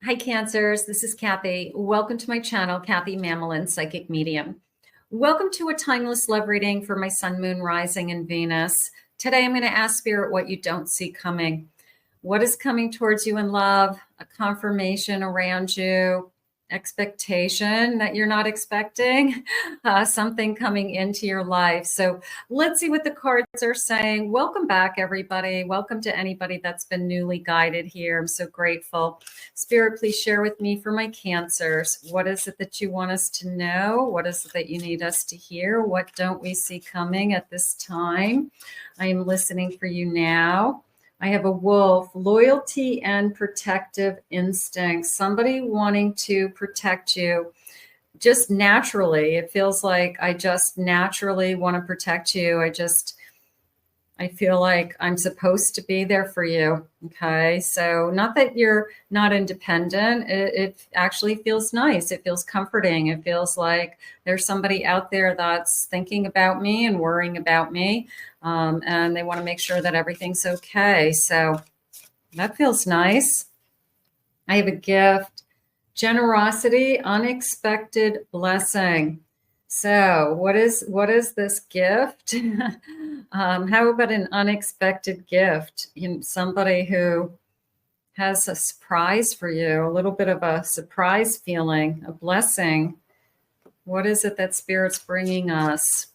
Hi, Cancers. This is Kathy. Welcome to my channel, Kathy Mamolen, Psychic Medium. Welcome to a timeless love reading for my Sun, Moon, Rising, and Venus. Today, I'm going to ask Spirit what you don't see coming. What is coming towards you in love? A confirmation around you? Expectation that you're not expecting? Something coming into your life. So let's see what the cards are saying. Welcome back, everybody. Welcome to anybody that's been newly guided here. I'm so grateful. Spirit, please share with me for my Cancers. What is it that you want us to know? What is it that you need us to hear? What don't we see coming at this time? I am listening for you now. I have a wolf, loyalty and protective instincts, somebody wanting to protect you just naturally. It feels like I just naturally want to protect you. I feel like I'm supposed to be there for you. Okay. So not that you're not independent. It actually feels nice. It feels comforting. It feels like there's somebody out there that's thinking about me and worrying about me. And they want to make sure that everything's okay. So that feels nice. I have a gift, generosity, unexpected blessing. So what is this gift? How about an unexpected gift? Somebody who has a surprise for you, a little bit of a surprise feeling, a blessing. What is it that Spirit's bringing us?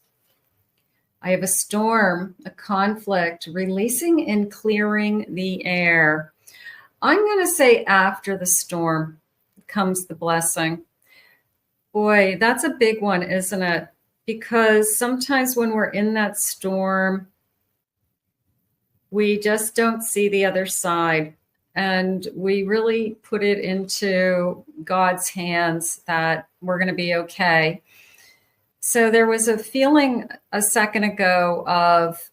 I have a storm, a conflict, releasing and clearing the air. I'm going to say after the storm comes the blessing. Boy, that's a big one, isn't it? Because sometimes when we're in that storm, we just don't see the other side. And we really put it into God's hands that we're going to be okay. So there was a feeling a second ago of,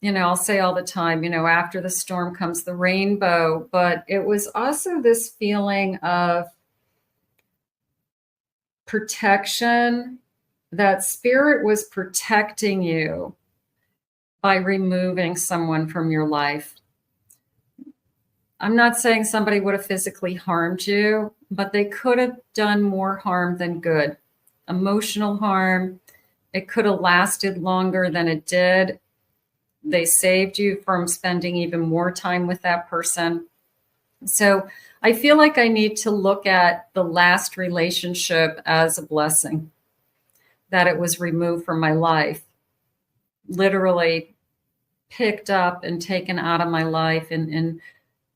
I'll say all the time, after the storm comes the rainbow. But it was also this feeling of protection, that Spirit was protecting you by removing someone from your life. I'm not saying somebody would have physically harmed you, but they could have done more harm than good. Emotional harm. It could have lasted longer than it did. They saved you from spending even more time with that person. So I feel like I need to look at the last relationship as a blessing, that it was removed from my life, literally picked up and taken out of my life. And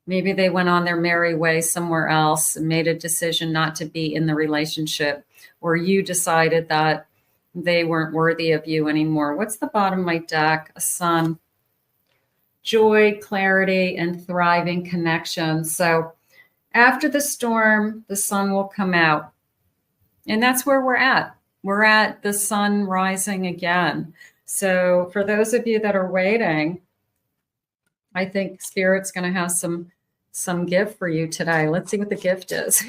maybe they went on their merry way somewhere else and made a decision not to be in the relationship, or you decided that they weren't worthy of you anymore. What's the bottom of my deck? A sun, joy, clarity, and thriving connection. So after the storm, the sun will come out. And that's where we're at. We're at the sun rising again. So for those of you that are waiting, I think Spirit's going to have some gift for you today. Let's see what the gift is.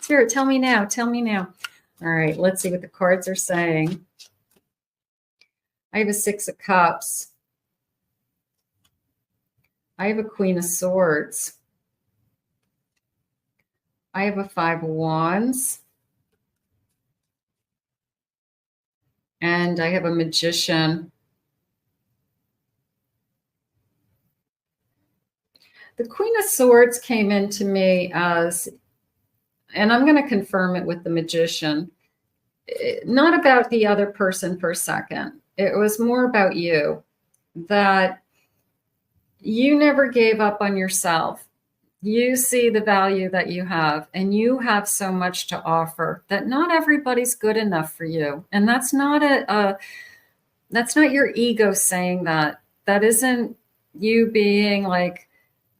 Spirit, tell me now. Tell me now. All right, let's see what the cards are saying. I have a 6 of Cups. I have a Queen of Swords. I have a 5 of Wands. And I have a Magician. The Queen of Swords came into me as, and I'm going to confirm it with the Magician, not about the other person for a second. It was more about you, that you never gave up on yourself. You see the value that you have, and you have so much to offer that not everybody's good enough for you. And that's not that's not your ego saying that. That isn't you being like,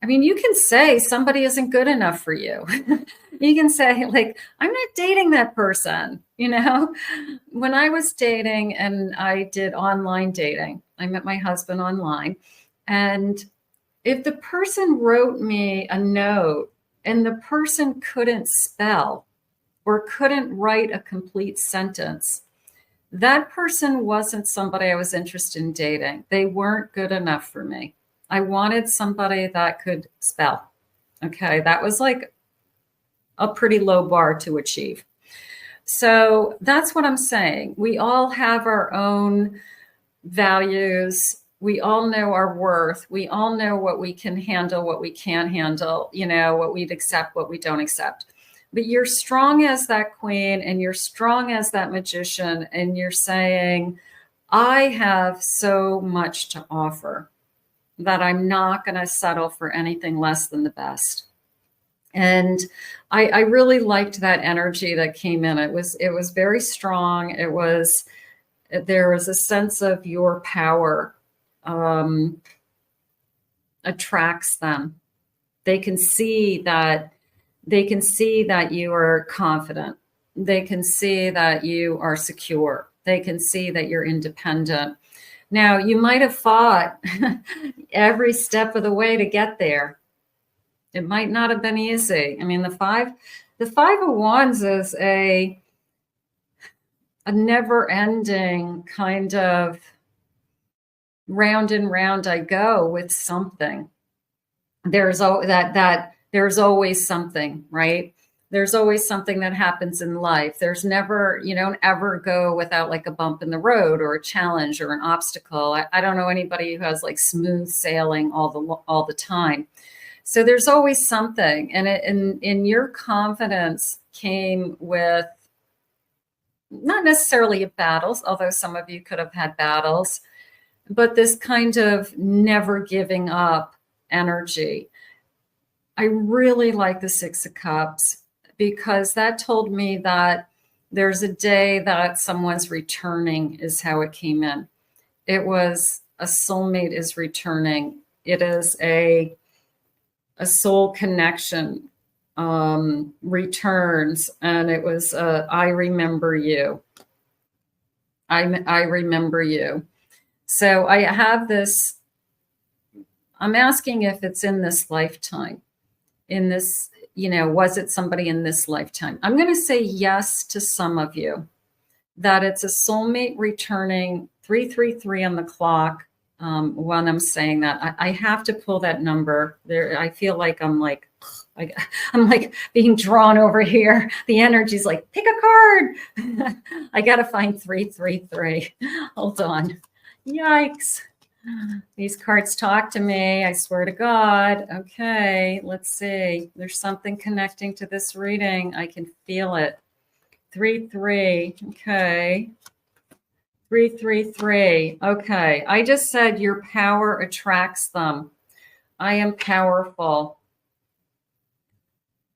you can say somebody isn't good enough for you. You can say, like, I'm not dating that person. When I was dating and I did online dating, I met my husband online. And if the person wrote me a note and the person couldn't spell or couldn't write a complete sentence, that person wasn't somebody I was interested in dating. They weren't good enough for me. I wanted somebody that could spell. Okay. That was like a pretty low bar to achieve. So that's what I'm saying. We all have our own values. We all know our worth. We all know what we can handle, what we can't handle, you know, what we'd accept, what we don't accept. But you're strong as that queen and you're strong as that magician. And you're saying, I have so much to offer that I'm not going to settle for anything less than the best. And I really liked that energy that came in. It was very strong. There was a sense of your power attracts them. They can see that you are confident. They can see that you are secure. They can see that you're independent. Now, you might have fought every step of the way to get there. It might not have been easy. I mean, the five of Wands is a never-ending kind of round and round I go with something. There's always something, right? There's always something that happens in life. There's never, you don't ever go without like a bump in the road or a challenge or an obstacle. I don't know anybody who has like smooth sailing all the time. So there's always something. And in your confidence came with not necessarily battles, although some of you could have had battles, but this kind of never giving up energy. I really like the Six of Cups because that told me that there's a day that someone's returning is how it came in. It was a soulmate is returning. It is a soul connection returns, and it was I remember you. I remember you. So I have this. I'm asking if it's in this lifetime. In this, you know, was it somebody in this lifetime? I'm going to say yes to some of you, that it's a soulmate returning. 333 on the clock. When I'm saying that, I have to pull that number there. I feel like I'm like being drawn over here. The energy's like, pick a card. I got to find 333. Hold on. Yikes. These cards talk to me. I swear to God. Okay, let's see. There's something connecting to this reading. I can feel it. 3-3. Okay. 3-3-3. Okay. I just said your power attracts them. I am powerful.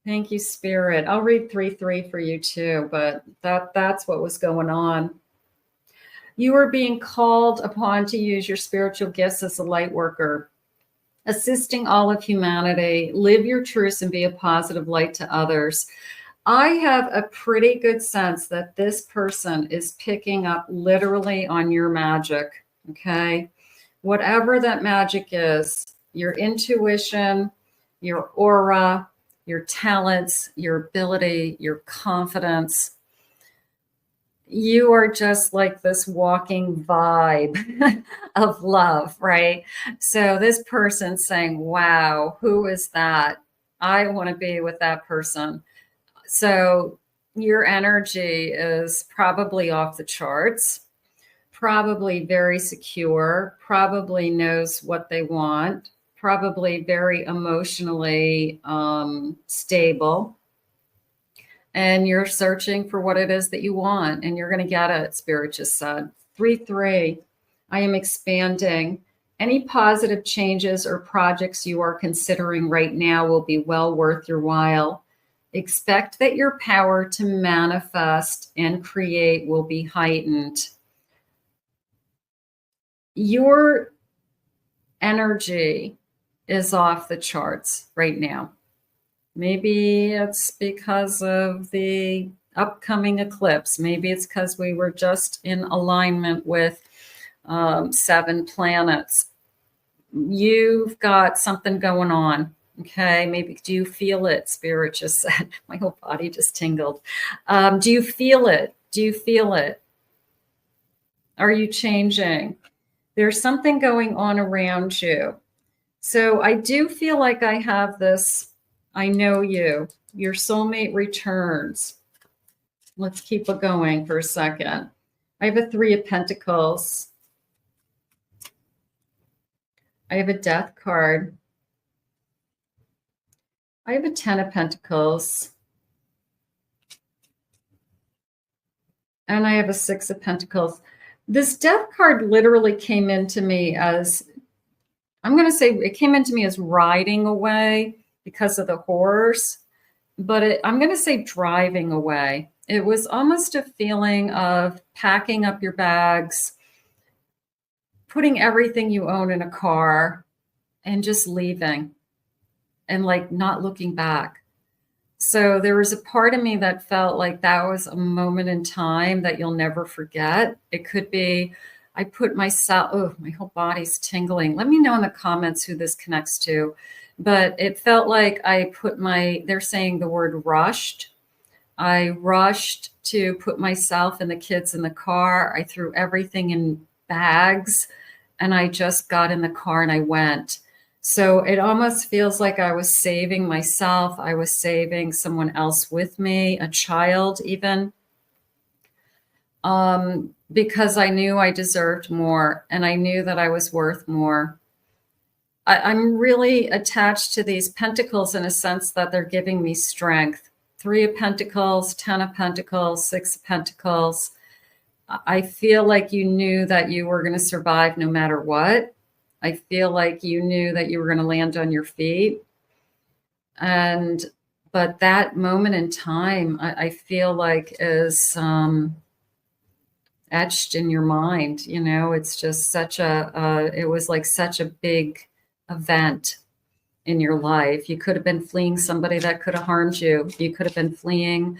Thank you, Spirit. I'll read 3-3 for you too, but that's what was going on. You are being called upon to use your spiritual gifts as a light worker, assisting all of humanity. Live your truths and be a positive light to others. I have a pretty good sense that this person is picking up literally on your magic, okay? Whatever that magic is, your intuition, your aura, your talents, your ability, your confidence. You are just like this walking vibe of love, right? So this person's saying, wow, who is that? I want to be with that person. So your energy is probably off the charts, probably very secure, probably knows what they want, probably very emotionally stable. And you're searching for what it is that you want, and you're going to get it, Spirit just said. 3-3, I am expanding. Any positive changes or projects you are considering right now will be well worth your while. Expect that your power to manifest and create will be heightened. Your energy is off the charts right now. Maybe it's because of the upcoming eclipse. Maybe it's because we were just in alignment with 7 planets. You've got something going on. Okay, maybe do you feel it? Spirit just said, my whole body just tingled. Do you feel it? Do you feel it? Are you changing? There's something going on around you. So I do feel like I have this I know you. Your soulmate returns. Let's keep it going for a second. I have a 3 of Pentacles. I have a Death card. I have a 10 of Pentacles. And I have a 6 of Pentacles. This Death card literally came into me as, I'm going to say it came into me as riding away because of the horrors, but I'm going to say driving away. It was almost a feeling of packing up your bags, putting everything you own in a car and just leaving and like not looking back. So there was a part of me that felt like that was a moment in time that you'll never forget. It could be, I put myself, oh, my whole body's tingling. Let me know in the comments who this connects to. But it felt like I put they're saying the word rushed. I rushed to put myself and the kids in the car. I threw everything in bags and I just got in the car and I went. So it almost feels like I was saving myself. I was saving someone else with me, a child even, because I knew I deserved more and I knew that I was worth more. I'm really attached to these pentacles in a sense that they're giving me strength. 3 of Pentacles, 10 of Pentacles, 6 of Pentacles. I feel like you knew that you were going to survive no matter what. I feel like you knew that you were going to land on your feet. But that moment in time, I feel like is etched in your mind. You know, it's just it was like such a big event in your life. You could have been fleeing somebody that could have harmed you. You could have been fleeing,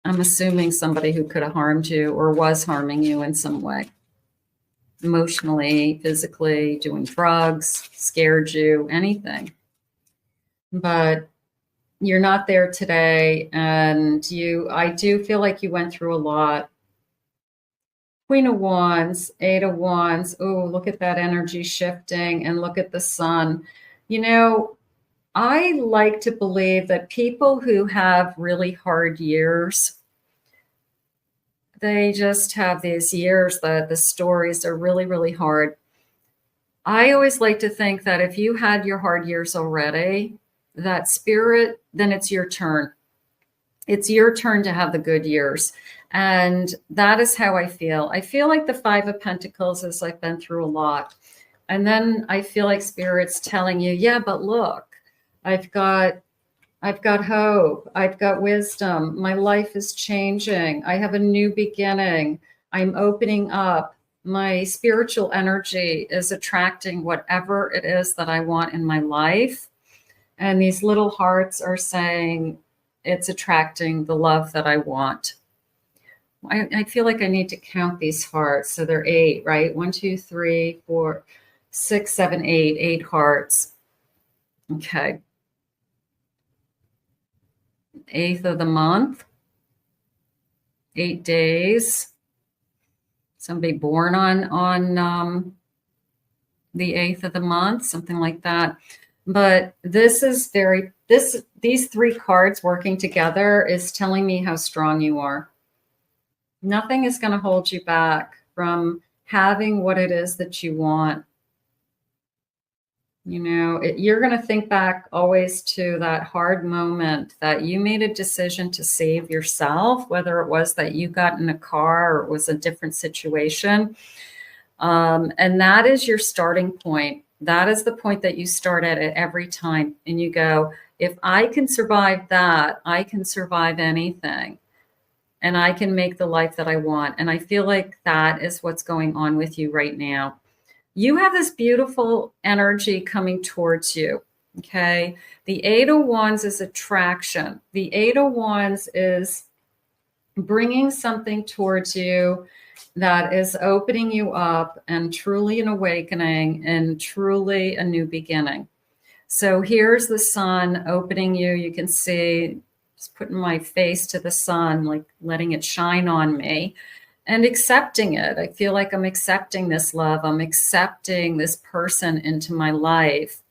I'm assuming, somebody who could have harmed you or was harming you in some way. Emotionally, physically, doing drugs, scared you, anything. But you're not there today. And I do feel like you went through a lot. Queen of Wands, 8 of Wands. Oh, look at that energy shifting and look at the sun. You know, I like to believe that people who have really hard years, they just have these years that the stories are really, really hard. I always like to think that if you had your hard years already, that spirit, then it's your turn. It's your turn to have the good years. And that is how I feel. I feel like the 5 of Pentacles is I've been through a lot. And then I feel like spirit's telling you, yeah, but look, I've got hope. I've got wisdom. My life is changing. I have a new beginning. I'm opening up. My spiritual energy is attracting whatever it is that I want in my life. And these little hearts are saying it's attracting the love that I want. I feel like I need to count these hearts. So they're 8, right? 1, 2, 3, 4, 6, 7, 8, 8 hearts. Okay. 8th of the month, 8 days. Somebody born on the 8th of the month, something like that. But this is these 3 cards working together is telling me how strong you are. Nothing is going to hold you back from having what it is that you want. You know, you're going to think back always to that hard moment that you made a decision to save yourself, whether it was that you got in a car or it was a different situation. And that is your starting point. That is the point that you start at every time. And you go, if I can survive that, I can survive anything. And I can make the life that I want. And I feel like that is what's going on with you right now. You have this beautiful energy coming towards you, okay? The 8 of Wands is attraction. The 8 of Wands is bringing something towards you that is opening you up and truly an awakening and truly a new beginning. So here's the sun opening you. You can see, just putting my face to the sun, like letting it shine on me. And accepting it. I feel like I'm accepting this love. I'm accepting this person into my life.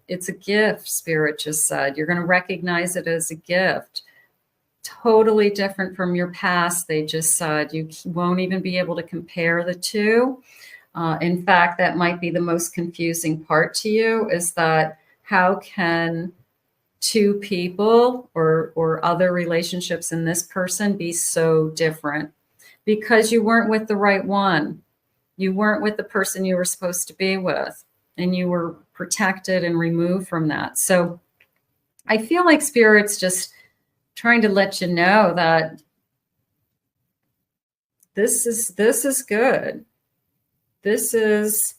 it's a gift, Spirit just said. You're going to recognize it as a gift. Totally different from your past, they just said. You won't even be able to compare the two. In fact, that might be the most confusing part to you, is that how can two people or other relationships in this person be so different? Because you weren't with the right one. You weren't with the person you were supposed to be with, and you were protected and removed from that. So I feel like Spirit's just trying to let you know that this is good. This is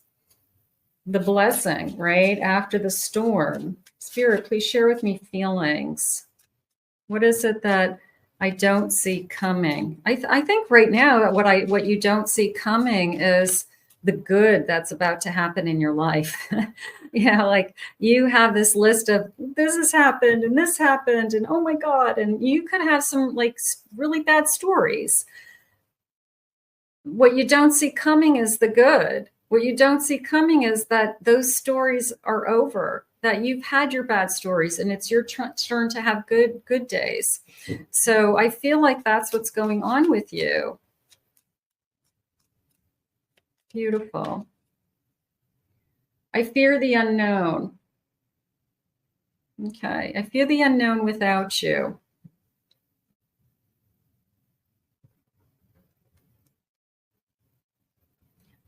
the blessing, right? After the storm. Spirit, please share with me feelings. What is it that I don't see coming? I think right now that what you don't see coming is the good that's about to happen in your life. Yeah, like you have this list of this has happened and this happened and oh my God, and you could have some like really bad stories. What you don't see coming is the good. What you don't see coming is that those stories are over, that you've had your bad stories and it's your turn to have good days. So I feel like that's what's going on with you. Beautiful. I fear the unknown. Okay, I fear the unknown without you.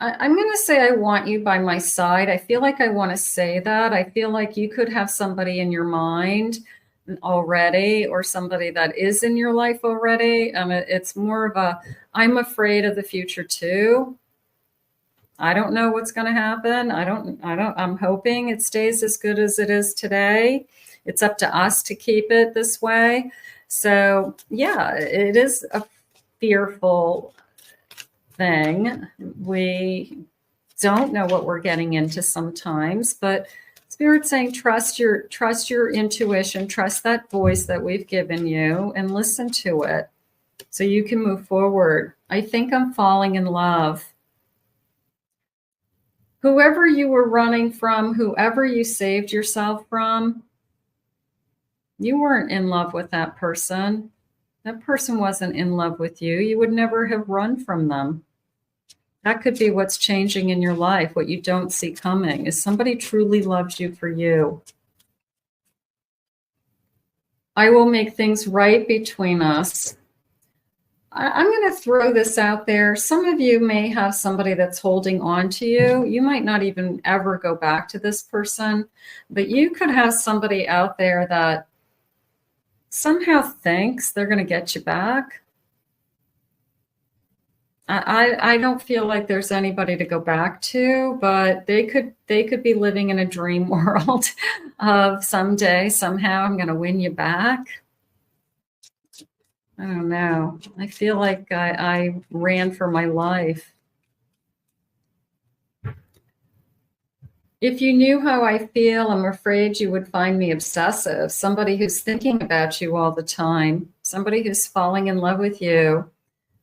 I'm going to say I want you by my side. I feel like I want to say that. I feel like you could have somebody in your mind already, or somebody that is in your life already. It's more of a, I'm afraid of the future too. I don't know what's going to happen. I'm hoping it stays as good as it is today. It's up to us to keep it this way. So yeah, it is a fearful thing. We don't know what we're getting into sometimes, but Spirit's saying trust your intuition, trust that voice that we've given you, and listen to it so you can move forward. I think I'm falling in love. Whoever you were running from, whoever you saved yourself from, you weren't in love with that person. That person wasn't in love with you. You would never have run from them. That could be what's changing in your life. What you don't see coming is somebody truly loves you for you. I will make things right between us. I'm going to throw this out there. Some of you may have somebody that's holding on to you. You might not even ever go back to this person, but you could have somebody out there that somehow thinks they're going to get you back. I don't feel like there's anybody to go back to, but they could be living in a dream world of someday, somehow I'm going to win you back. I don't know. I feel like I ran for my life. If you knew how I feel, I'm afraid you would find me obsessive. Somebody who's thinking about you all the time. Somebody who's falling in love with you.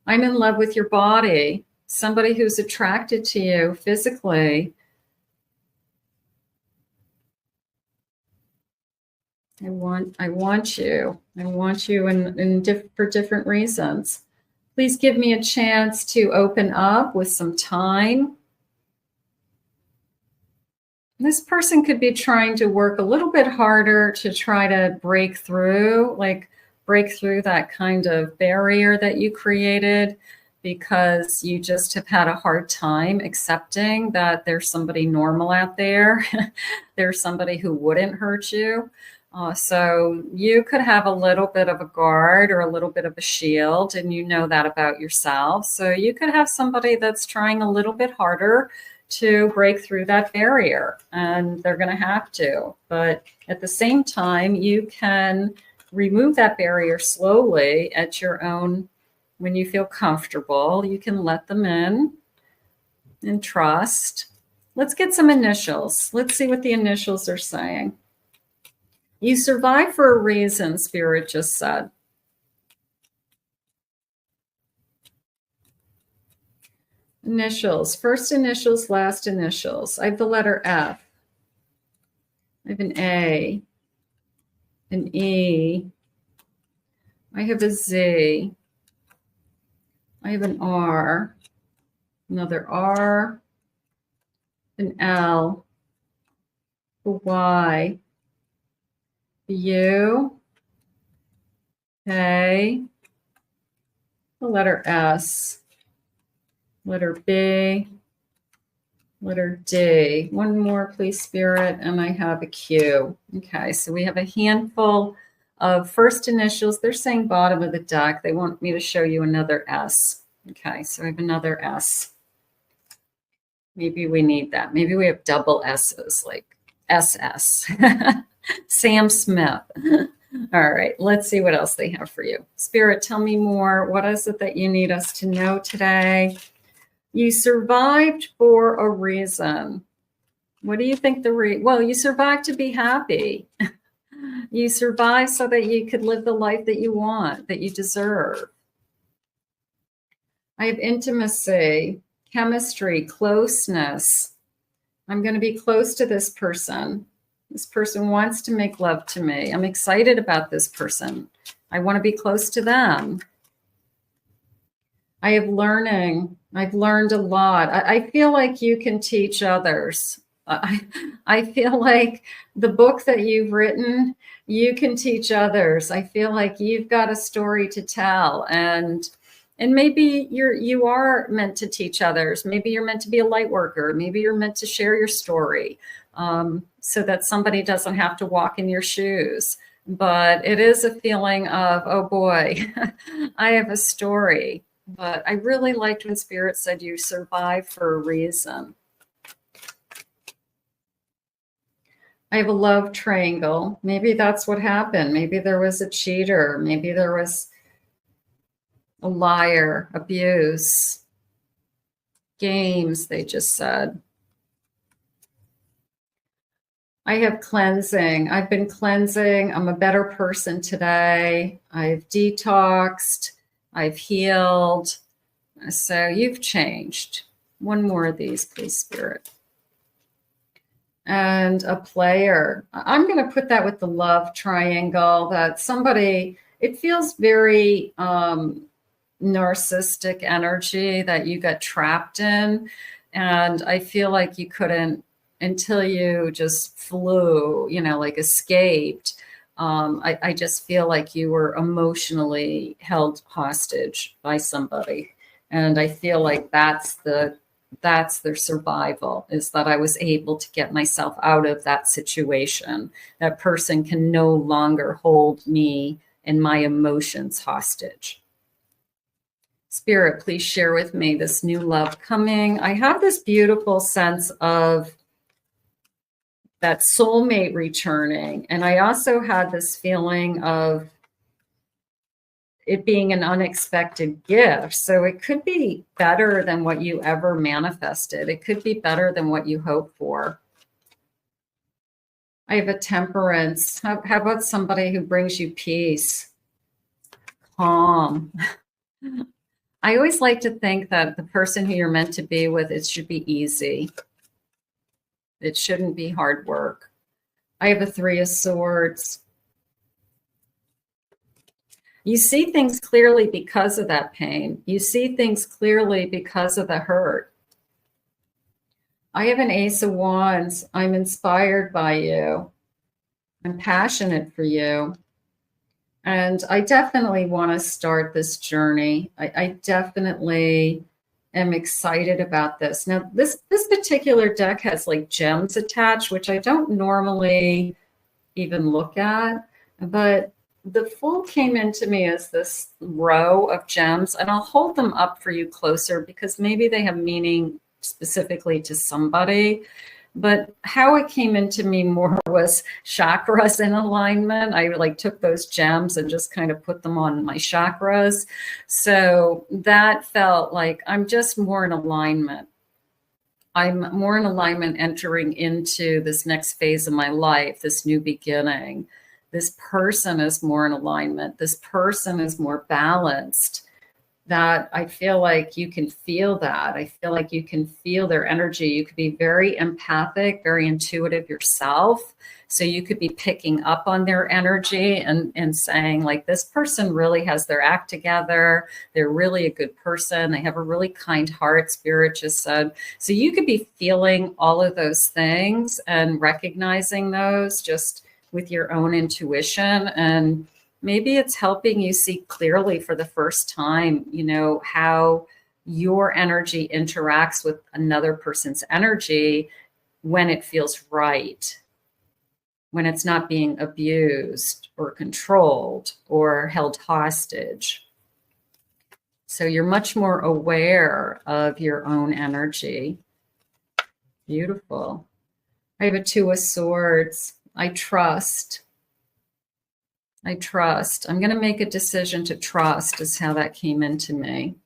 I'm in love with your body. Somebody who's attracted to you physically. I want you. I want you for different reasons. Please give me a chance to open up with some time. This person could be trying to work a little bit harder to try to break through that kind of barrier that you created, because you just have had a hard time accepting that there's somebody normal out there. There's somebody who wouldn't hurt you. So you could have a little bit of a guard or a little bit of a shield, and you know that about yourself. So you could have somebody that's trying a little bit harder to break through that barrier, and they're going to have to. But at the same time, you can remove that barrier slowly at your own, when you feel comfortable. You can let them in and trust. Let's get some initials. Let's see what the initials are saying. You survived for a reason, Spirit just said. Initials, first initials, last initials. I have the letter F. I have an A, an E. I have a Z. I have an R, another R, an L, a Y, a U, A, the letter S, letter B, letter D. One more, please, Spirit, and I have a Q. Okay, so we have a handful of first initials. They're saying bottom of the deck. They want me to show you another S. Okay, so I have another S. Maybe we need that. Maybe we have double S's, like SS. Sam Smith. All right, let's see what else they have for you. Spirit, tell me more. What is it that you need us to know today? You survived for a reason. What do you think well, you survived to be happy. You survived so that you could live the life that you want, that you deserve. I have intimacy, chemistry, closeness. I'm going to be close to this person. This person wants to make love to me. I'm excited about this person. I want to be close to them. I have learning. I've learned a lot. I feel like you can teach others. I feel like the book that you've written, you can teach others. I feel like you've got a story to tell, and maybe you are meant to teach others. Maybe you're meant to be a light worker. Maybe you're meant to share your story so that somebody doesn't have to walk in your shoes. But it is a feeling of, oh boy, I have a story. But I really liked when Spirit said you survived for a reason. I have a love triangle. Maybe that's what happened. Maybe there was a cheater. Maybe there was a liar, abuse, games, they just said. I have cleansing. I've been cleansing. I'm a better person today. I've detoxed. I've healed. So you've changed. One more of these, please, Spirit. And a player. I'm going to put that with the love triangle, that somebody, it feels very narcissistic energy that you got trapped in. And I feel like you couldn't, until you just flew, like escaped. I just feel like you were emotionally held hostage by somebody. And I feel like that's their survival, is that I was able to get myself out of that situation. That person can no longer hold me and my emotions hostage. Spirit, please share with me this new love coming. I have this beautiful sense of that soulmate returning. And I also had this feeling of it being an unexpected gift. So it could be better than what you ever manifested. It could be better than what you hoped for. I have a temperance. How about somebody who brings you peace, calm? I always like to think that the person who you're meant to be with, it should be easy. It shouldn't be hard work. I have a 3 of Swords. You see things clearly because of that pain. You see things clearly because of the hurt. I have an Ace of Wands. I'm inspired by you. I'm passionate for you. And I definitely want to start this journey. I definitely am excited about this. Now, this particular deck has like gems attached, which I don't normally even look at, but the Fool came into me as this row of gems, and I'll hold them up for you closer because maybe they have meaning specifically to somebody. But how it came into me more was chakras in alignment. I like took those gems and just kind of put them on my chakras. So that felt like I'm just more in alignment. I'm more in alignment entering into this next phase of my life, this new beginning. This person is more in alignment. This person is more balanced. that I feel like you can feel that. I feel like you can feel their energy. You could be very empathic, very intuitive yourself. So you could be picking up on their energy and saying, like, this person really has their act together. They're really a good person. They have a really kind heart, Spirit just said. So you could be feeling all of those things and recognizing those just with your own intuition. And maybe it's helping you see clearly for the first time, you know, how your energy interacts with another person's energy when it feels right, when it's not being abused or controlled or held hostage. So you're much more aware of your own energy. Beautiful. I have a Two of Swords. I trust. I trust. I'm going to make a decision to trust is how that came into me.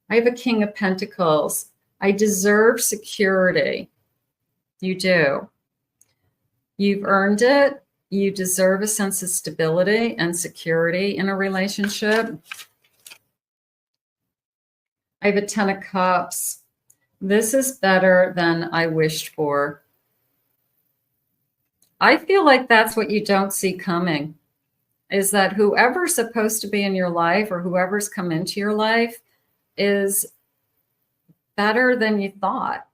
I have a King of Pentacles. I deserve security. You do. You've earned it. You deserve a sense of stability and security in a relationship. I have a Ten of Cups. This is better than I wished for. I feel like that's what you don't see coming, is that whoever's supposed to be in your life or whoever's come into your life is better than you thought,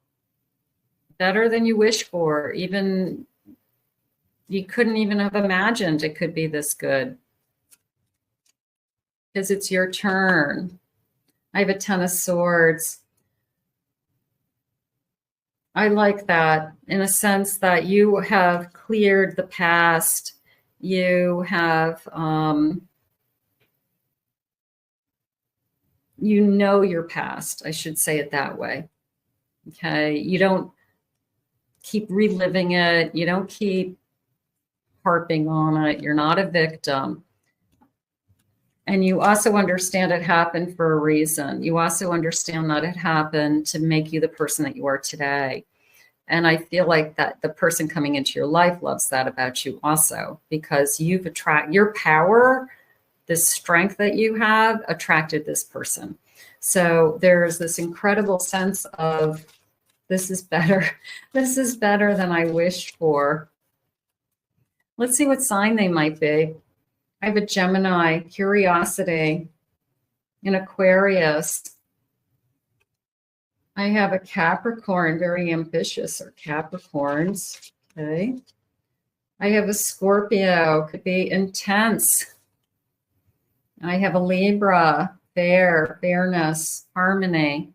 better than you wished for. Even you couldn't even have imagined it could be this good, because it's your turn. I have a Ten of Swords. I like that in a sense that you have cleared the past. You have, you know your past. I should say it that way. Okay. You don't keep reliving it. You don't keep harping on it. You're not a victim. And you also understand it happened for a reason. You also understand that it happened to make you the person that you are today. And I feel like that the person coming into your life loves that about you also, because you've attracted your power, this strength that you have attracted this person. So there's this incredible sense of, this is better. This is better than I wished for. Let's see what sign they might be. I have a Gemini, curiosity, an Aquarius. I have a Capricorn, very ambitious, or Capricorns. Okay. I have a Scorpio, could be intense. I have a Libra, fairness, harmony.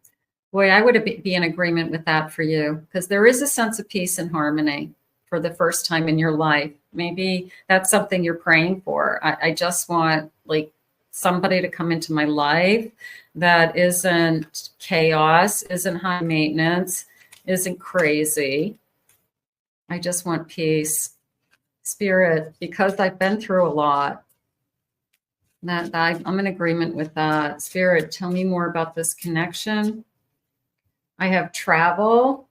Boy, I would be in agreement with that for you, because there is a sense of peace and harmony for the first time in your life. Maybe that's something you're praying for. I just want, like, somebody to come into my life that isn't chaos, isn't high maintenance, isn't crazy. I just want peace. Spirit, because I've been through a lot, that I'm in agreement with that. Spirit, tell me more about this connection. I have travel.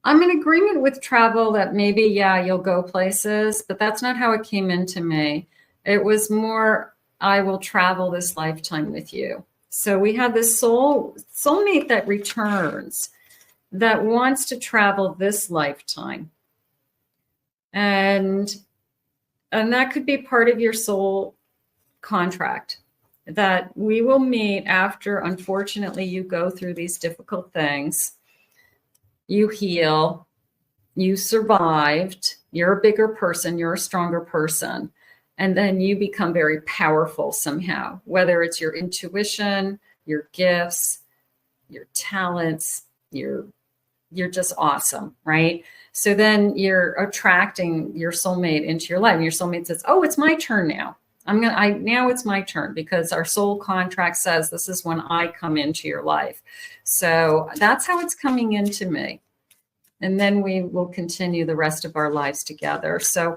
I'm in agreement with travel, that maybe, yeah, you'll go places, but that's not how it came into me. It was more, I will travel this lifetime with you. So we have this soulmate that returns, that wants to travel this lifetime. And that could be part of your soul contract, that we will meet after, unfortunately, you go through these difficult things. You heal, you survived, you're a bigger person, you're a stronger person. And then you become very powerful somehow, whether it's your intuition, your gifts, your talents, you're just awesome, right? So then you're attracting your soulmate into your life. And your soulmate says, oh, it's my turn now. Now it's my turn, because our soul contract says this is when I come into your life. So that's how it's coming into me. And then we will continue the rest of our lives together. So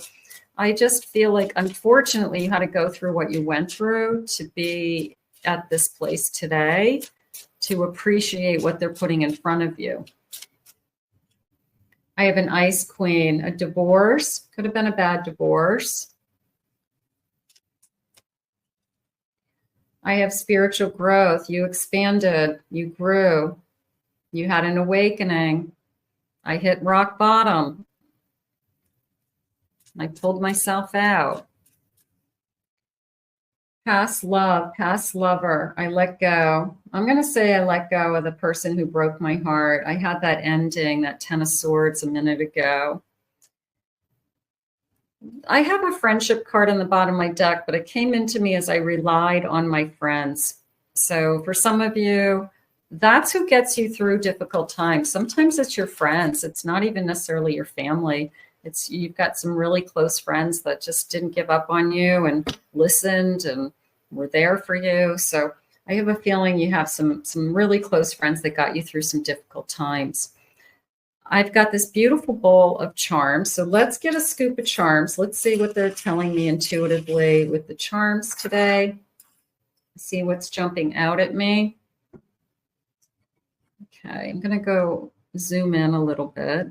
I just feel like, unfortunately, you had to go through what you went through to be at this place today, to appreciate what they're putting in front of you. I have an Ice Queen, a divorce. Could have been a bad divorce. I have spiritual growth. You expanded. You grew. You had an awakening. I hit rock bottom. I pulled myself out. Past love, past lover. I let go. I'm going to say I let go of the person who broke my heart. I had that ending, that 10 of Swords a minute ago. I have a friendship card on the bottom of my deck, but it came into me as I relied on my friends. So for some of you, that's who gets you through difficult times. Sometimes it's your friends. It's not even necessarily your family. It's you've got some really close friends that just didn't give up on you and listened and were there for you. So I have a feeling you have some really close friends that got you through some difficult times. I've got this beautiful bowl of charms. So let's get a scoop of charms. Let's see what they're telling me intuitively with the charms today. See what's jumping out at me. Okay, I'm going to go zoom in a little bit.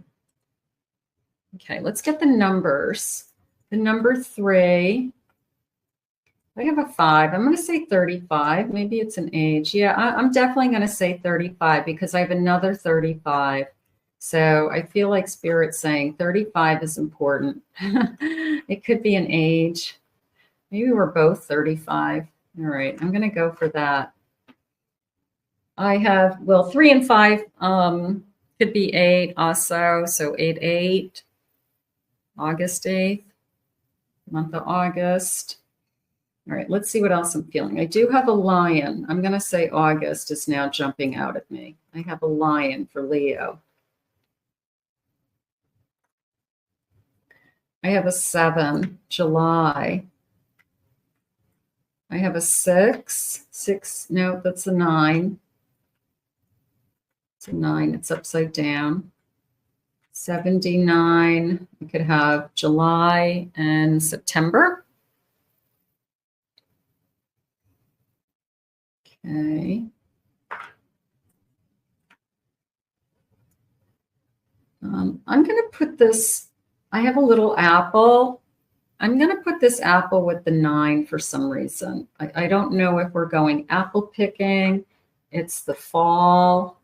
Okay, let's get the numbers. The number 3. I have a 5. I'm going to say 35. Maybe it's an age. Yeah, I'm definitely going to say 35 because I have another 35. So I feel like Spirit's saying 35 is important. It could be an age. Maybe we're both 35. All right, I'm going to go for that. I have, well, 3 and 5 could be 8 also. So 8, August 8th, month of August. All right, let's see what else I'm feeling. I do have a lion. I'm going to say August is now jumping out at me. I have a lion for Leo. I have a 7, July. I have a 6, no, that's a 9. It's a 9, it's upside down. 79, I could have July and September. Okay. I'm going to put this, I have a little apple. I'm going to put this apple with the 9 for some reason. I don't know if we're going apple picking. It's the fall.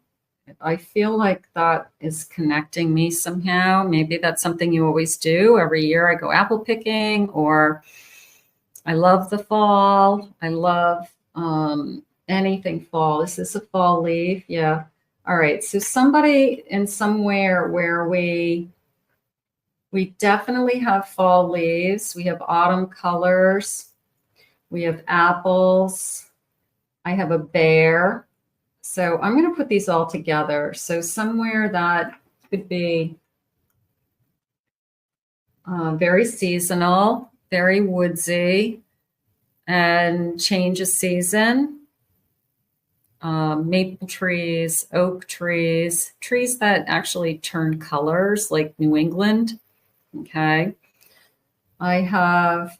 I feel like that is connecting me somehow. Maybe that's something you always do. Every year I go apple picking, or I love the fall. I love anything fall. Is this a fall leaf? Yeah. All right. So somebody in somewhere where we definitely have fall leaves. We have autumn colors. We have apples. I have a bear. So I'm going to put these all together. So somewhere that could be very seasonal, very woodsy, and change of season. Maple trees, oak trees, trees that actually turn colors like New England. Okay. I have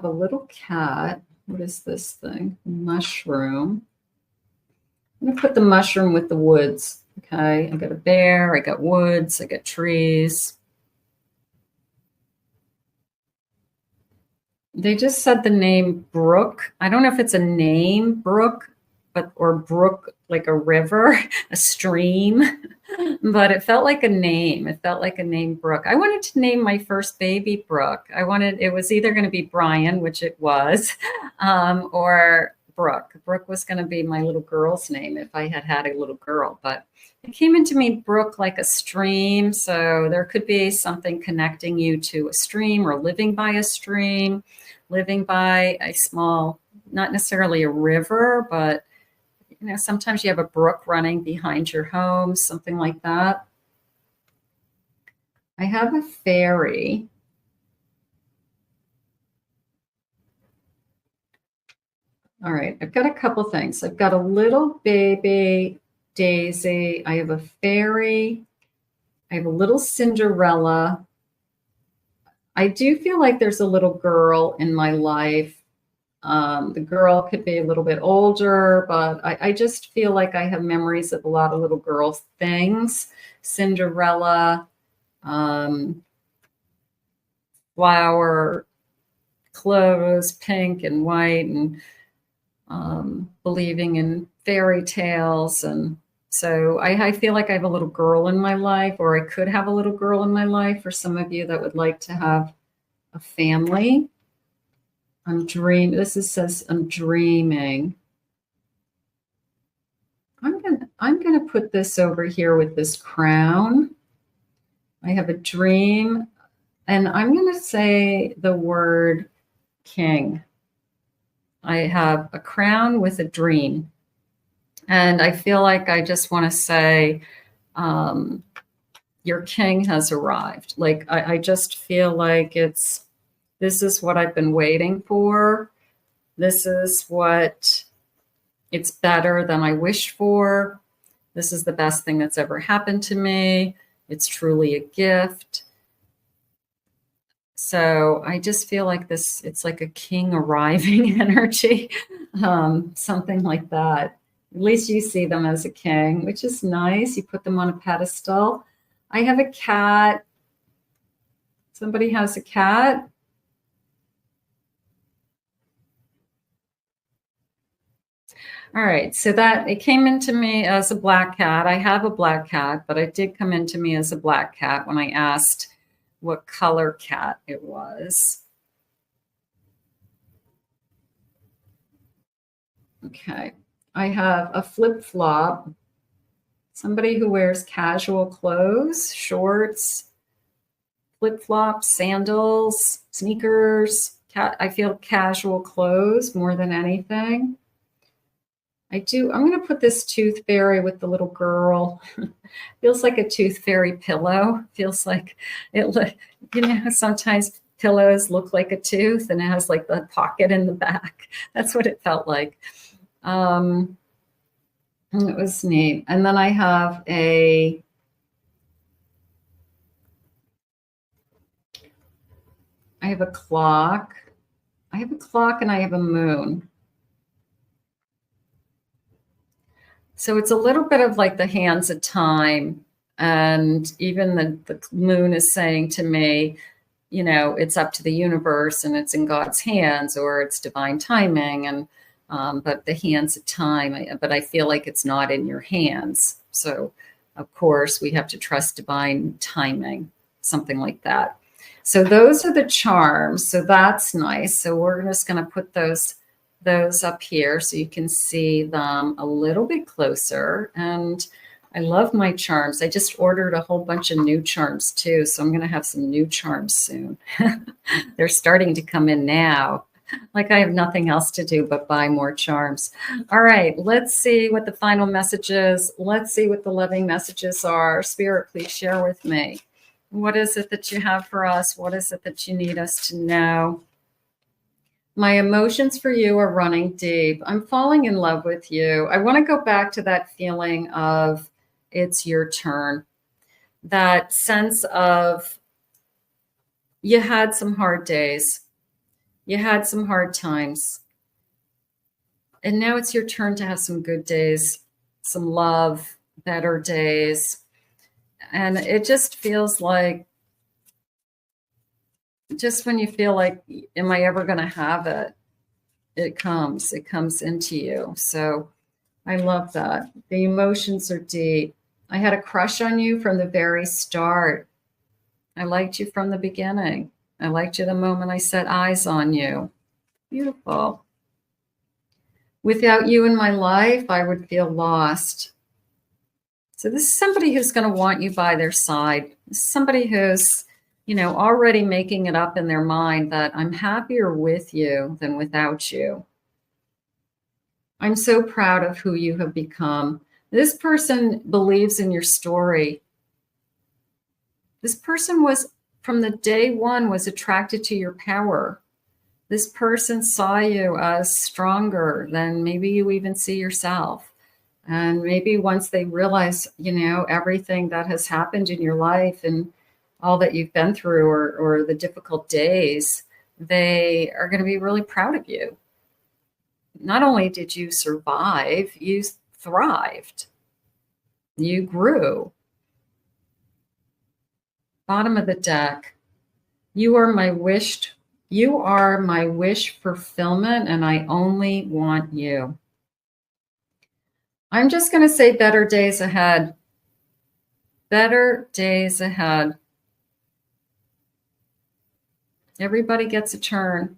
a little cat. What is this thing? Mushroom. I'm going to put the mushroom with the woods. Okay. I got a bear. I got woods. I got trees. They just said the name Brook. I don't know if it's a name, Brook, or Brook like a river, a stream, but it felt like a name. It felt like a name, Brook. I wanted to name my first baby Brook. It was either going to be Brian, which it was, or Brooke. Brooke was going to be my little girl's name if I had had a little girl, but it came into me, Brook, like a stream. So there could be something connecting you to a stream or living by a stream, living by a small, not necessarily a river, but you know, sometimes you have a brook running behind your home, something like that. I have a faery. All right, I've got a couple things. I've got a little baby daisy. I have a fairy. I have a little Cinderella. I do feel like there's a little girl in my life. The girl could be a little bit older, but I just feel like I have memories of a lot of little girl things. Cinderella, flower, clothes, pink and white, and believing in fairy tales. And so I feel like I have a little girl in my life, or I could have a little girl in my life, for some of you that would like to have a family. Says I'm dreaming. I'm gonna put this over here with this crown. I have a dream, and I'm gonna say the word king. I have a crown with a dream, and I feel like I just want to say, your king has arrived. Like I just feel like this is what I've been waiting for. This is what it's better than I wished for. This is the best thing that's ever happened to me. It's truly a gift. So I just feel like this, it's like a king arriving energy, something like that. At least you see them as a king, which is nice. You put them on a pedestal. I have a cat. Somebody has a cat. All right, so that it came into me as a black cat. I have a black cat, but it did come into me as a black cat when I asked what color cat it was. Okay, I have a flip-flop. Somebody who wears casual clothes, shorts, flip-flops, sandals, sneakers. I feel casual clothes more than anything. I'm going to put this tooth fairy with the little girl. Feels like a tooth fairy pillow. Feels like sometimes pillows look like a tooth and it has like the pocket in the back. That's what it felt like. It was neat. And then I have a clock. I have a clock and I have a moon. So it's a little bit of like the hands of time. And even the moon is saying to me, it's up to the universe and it's in God's hands, or it's divine timing. And but the hands of time, but I feel like it's not in your hands. So of course we have to trust divine timing, something like that. So those are the charms. So that's nice. So we're just going to put those up here so you can see them a little bit closer. And I love my charms. I just ordered a whole bunch of new charms too. So I'm going to have some new charms soon. They're starting to come in now. Like I have nothing else to do but buy more charms. All right, let's see what the final message is. Let's see what the loving messages are. Spirit, please share with me. What is it that you have for us? What is it that you need us to know? My emotions for you are running deep. I'm falling in love with you. I want to go back to that feeling of it's your turn. That sense of you had some hard days. You had some hard times. And now it's your turn to have some good days, some love, better days. And it just feels like, just when you feel like, am I ever going to have it? It comes into you. So I love that. The emotions are deep. I had a crush on you from the very start. I liked you from the beginning. I liked you the moment I set eyes on you. Beautiful. Without you in my life, I would feel lost. So this is somebody who's going to want you by their side. This is somebody who's, already making it up in their mind that I'm happier with you than without you. I'm so proud of who you have become. This person believes in your story. This person was, from the day one, was attracted to your power. This person saw you as stronger than maybe you even see yourself. And maybe once they realize, everything that has happened in your life and all that you've been through, or the difficult days, they are going to be really proud of you. Not only did you survive, you thrived. You grew. Bottom of the deck. You are my wished You are my wish fulfillment, and I only want you. I'm just going to say better days ahead. Better days ahead. Everybody gets a turn.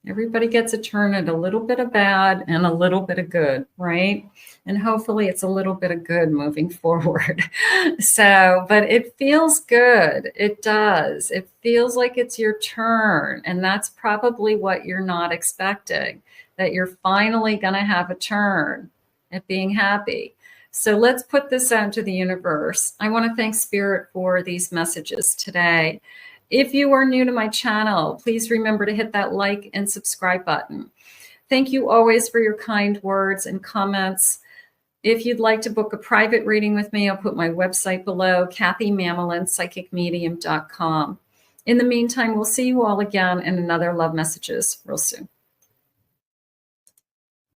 Everybody gets a turn at a little bit of bad and a little bit of good, right? And hopefully it's a little bit of good moving forward. So, but it feels good. It does. It feels like it's your turn. And that's probably what you're not expecting, that you're finally going to have a turn at being happy. So let's put this out to the universe. I want to thank Spirit for these messages today. If you are new to my channel, please remember to hit that like and subscribe button. Thank you always for your kind words and comments. If you'd like to book a private reading with me, I'll put my website below, KathyMamolen, psychicmedium.com. In the meantime, we'll see you all again in another Love Messages real soon.